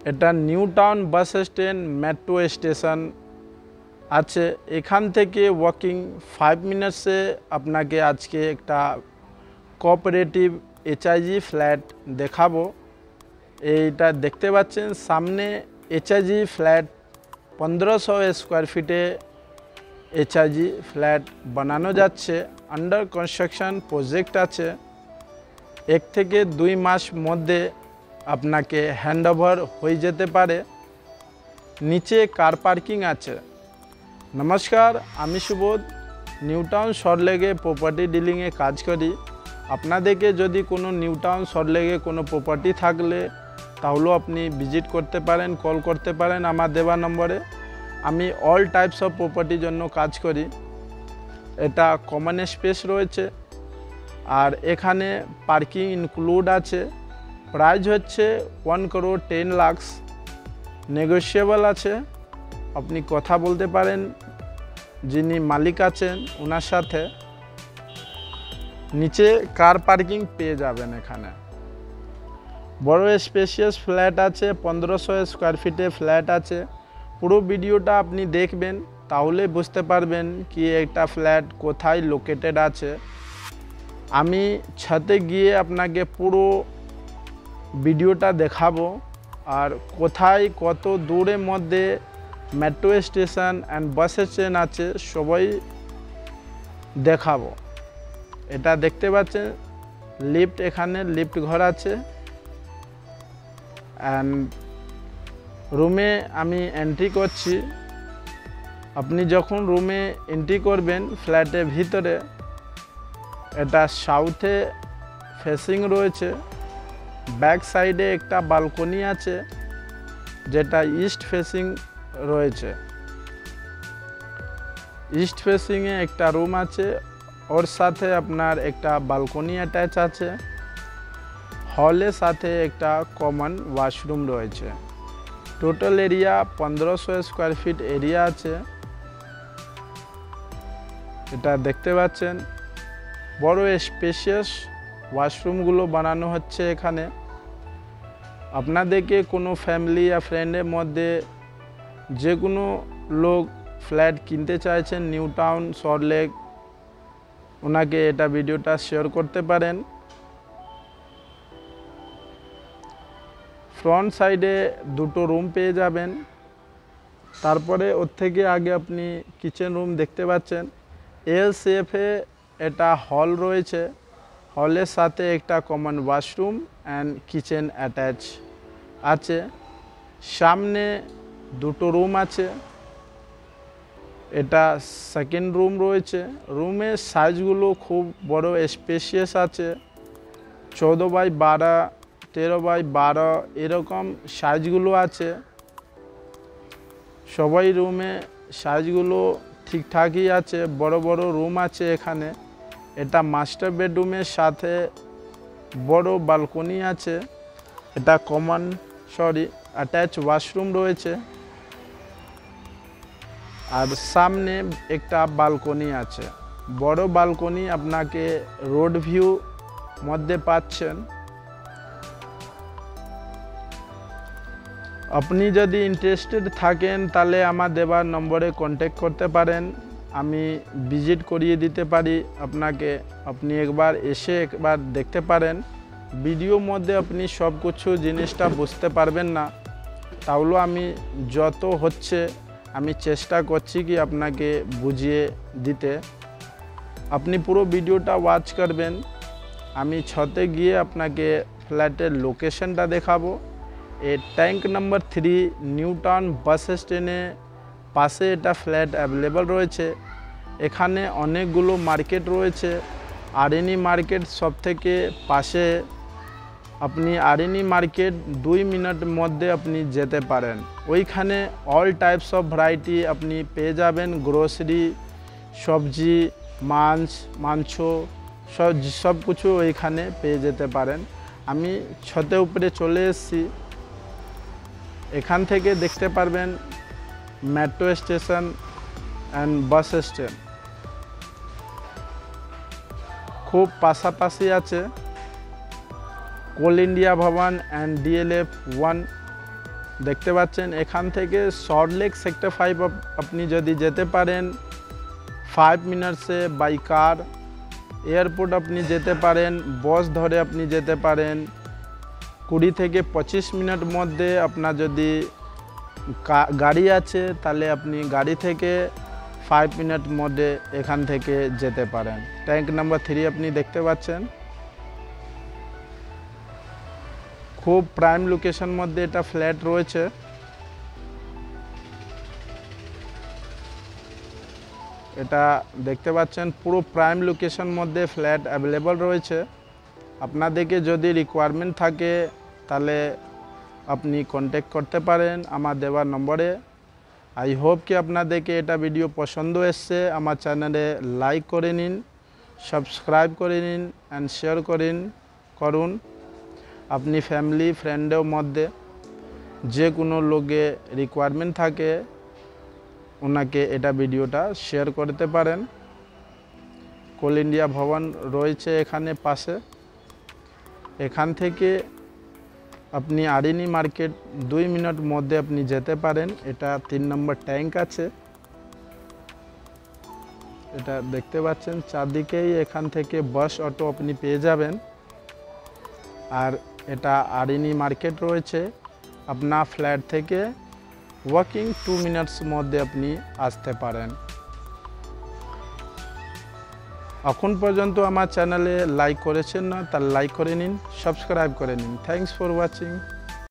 এটা new town bus stand metro station আছে। এখান থেকে ওয়াকিং 5 মিনিটসে আপনাকে আজকে একটা কোঅপারেটিভ এইচআইজি ফ্ল্যাট দেখাবো। এইটা দেখতে পাচ্ছেন সামনে এইচআইজি ফ্ল্যাট 1500 স্কোয়ার ফিটে এইচআইজি ফ্ল্যাট বানানো যাচ্ছে। আন্ডার কনস্ট্রাকশন প্রজেক্ট আছে। 1 থেকে 2 মাস মধ্যে আপনাকে হ্যান্ডওভার হয়ে যেতে পারে। নিচে কার পার্কিং আছে। নমস্কার, আমি সুবোধ, নিউ টাউন সল্টলেকে প্রপার্টি ডিলিংয়ে কাজ করি। আপনাদেরকে যদি কোনো নিউ টাউন সল্টলেকে কোনো প্রপার্টি থাকলে তাহলেও আপনি ভিজিট করতে পারেন, কল করতে পারেন আমার দেওয়া নম্বরে। আমি অল টাইপস অফ প্রপার্টির জন্য কাজ করি। এটা কমন স্পেস রয়েছে আর এখানে পার্কিং ইনক্লুড আছে। প্রাইস হচ্ছে 1 crore 10 lakhs, নেগোশিয়েবল আছে। আপনি কথা বলতে পারেন যিনি মালিক আছেন ওনার সাথে। নিচে কার পার্কিং পেয়ে যাবেন। এখানে বড় স্পেশিয়াস ফ্ল্যাট আছে, 1500 স্কোয়ার ফিটে ফ্ল্যাট আছে। পুরো ভিডিওটা আপনি দেখবেন তাহলে বুঝতে পারবেন কি একটা ফ্ল্যাট কোথায় লোকেটেড আছে। আমি ছাদে গিয়ে আপনাকে পুরো ভিডিওটা দেখাবো আর কোথায় কত দূরের মধ্যে metro station and bus stand আছে সবাই দেখাবো। এটা দেখতে পাচ্ছেন লিফট, এখানে লিফট ঘর আছে। অ্যান্ড রুমে আমি এন্ট্রি করছি। আপনি যখন রুমে এন্ট্রি করবেন ফ্ল্যাটের ভিতরে, এটা সাউথে ফেসিং রয়েছে। ব্যাক সাইডে একটা বালকনি আছে যেটা ইস্ট ফেসিং রয়েছে। ইস্ট ফেসিংয়ে একটা রুম আছে, ওর সাথে আপনার একটা বালকনি অ্যাটাচ আছে। হলের সাথে একটা কমন ওয়াশরুম রয়েছে। Total area 1500 square feet area আছে। এটা দেখতে পাচ্ছেন বড় স্পেশিয়াস ওয়াশরুমগুলো বানানো হচ্ছে এখানে। আপনাদেরকে কোনো ফ্যামিলি বা ফ্রেন্ডের মধ্যে যে কোনো লোক ফ্ল্যাট কিনতে চাইছেন নিউ টাউন সল্টলেক, ওনাকে এটা ভিডিওটা শেয়ার করতে পারেন। ফ্রন্ট সাইডে 2টো রুম পেয়ে যাবেন। তারপরে ওর থেকে আগে আপনি কিচেন রুম দেখতে পাচ্ছেন। এল শেপে এটা হল রয়েছে। হলের সাথে একটা common washroom and kitchen attach আছে। সামনে 2টো রুম আছে। এটা সেকেন্ড রুম রয়েছে। রুমের সাইজগুলো খুব বড় স্পেশিয়াস আছে। 14x12, 13x12 এরকম সাইজগুলো আছে। সবাই রুমে সাইজগুলো ঠিকঠাকই আছে। বড় বড় রুম আছে এখানে। এটা মাস্টার বেডরুমের সাথে বড় বালকনি আছে। এটা অ্যাটাচ ওয়াশরুম রয়েছে। আর সামনে একটা বালকনি আছে। বড় বালকনি, আপনাকে রোড ভিউ মধ্যে পাচ্ছেন। আপনি যদি ইন্টারেস্টেড থাকেন তাহলে আমার দেওয়ার নম্বরে কন্ট্যাক্ট করতে পারেন। আমি ভিজিট করিয়ে দিতে পারি আপনাকে। আপনি একবার এসে একবার দেখতে পারেন। ভিডিওর মধ্যে আপনি সব কিছু জিনিসটা বুঝতে পারবেন না, তাহলেও আমি যত হচ্ছে আমি চেষ্টা করছি কি আপনাকে বুঝিয়ে দিতে। আপনি পুরো ভিডিওটা ওয়াচ করবেন। আমি ছাদে গিয়ে আপনাকে ফ্ল্যাটের লোকেশনটা দেখাবো। এই ট্যাঙ্ক নাম্বার 3 নিউ টাউন বাস স্ট্যান্ডে পাশে এটা ফ্ল্যাট অ্যাভেলেবল রয়েছে। এখানে অনেকগুলো মার্কেট রয়েছে। আরএনই মার্কেট সব থেকে পাশে। আপনি আরএনই মার্কেট 2 মিনিটের মধ্যে আপনি যেতে পারেন। ওইখানে অল টাইপস অফ ভ্যারাইটি আপনি পেয়ে যাবেন। গ্রোসারি, সবজি, মাংস সব কিছু ওইখানে পেয়ে যেতে পারেন। আমি ছাদের উপরে চলে এসেছি। এখান থেকে দেখতে পারবেন metro station and bus stand খুব পাশাপাশি আছে। কোল ইন্ডিয়া ভবন অ্যান্ড DLF 1 দেখতে পাচ্ছেন এখান থেকে সল্টলেক সেক্টর 5 আপনি যদি যেতে পারেন 5 মিনিটসে বাই কার। এয়ারপোর্ট আপনি যেতে পারেন, বাস ধরে আপনি যেতে পারেন 20 থেকে 25 মিনিট মধ্যে। আপনার যদি গাড়ি আছে তাহলে আপনি গাড়ি থেকে 5 মিনিট মধ্যে এখান থেকে যেতে পারেন। ট্যাঙ্ক নাম্বার 3 আপনি দেখতে পাচ্ছেন, খুব প্রাইম লোকেশন মধ্যে এটা ফ্ল্যাট রয়েছে। এটা দেখতে পাচ্ছেন পুরো প্রাইম লোকেশন মধ্যে ফ্ল্যাট অ্যাভেলেবল রয়েছে। আপনাদেরকে যদি রিকোয়ারমেন্ট থাকে তাহলে আপনি কন্ট্যাক্ট করতে পারেন আমার দেওয়া নম্বরে। আই হোপ কি আপনাদেরকে এটা ভিডিও পছন্দ এসছে। আমার চ্যানেলে লাইক করে নিন, সাবস্ক্রাইব করে নিন অ্যান্ড শেয়ার করুন। আপনি ফ্যামিলি ফ্রেন্ডের মধ্যে যে কোনো লোকে রিকোয়ারমেন্ট থাকে ওনাকে এটা ভিডিওটা শেয়ার করতে পারেন। কোল ইন্ডিয়া ভবন রয়েছে এখানে পাশে। এখান থেকে আপনি আরিনি মার্কেট 2 মিনিট মধ্যে আপনি যেতে পারেন। এটা 3 নম্বর ট্যাঙ্ক আছে, এটা দেখতে পাচ্ছেন চারদিকেই এখান থেকে বাস অটো আপনি পেয়ে যাবেন। আর এটা আরিনি মার্কেট রয়েছে, আপনার ফ্ল্যাট থেকে ওয়াকিং 2 মিনিটস মধ্যে আপনি আসতে পারেন। এখন পর্যন্ত আমার চ্যানেলে লাইক করেছেন না, তার লাইক করে নিন, সাবস্ক্রাইব করে নিন। Thanks for watching.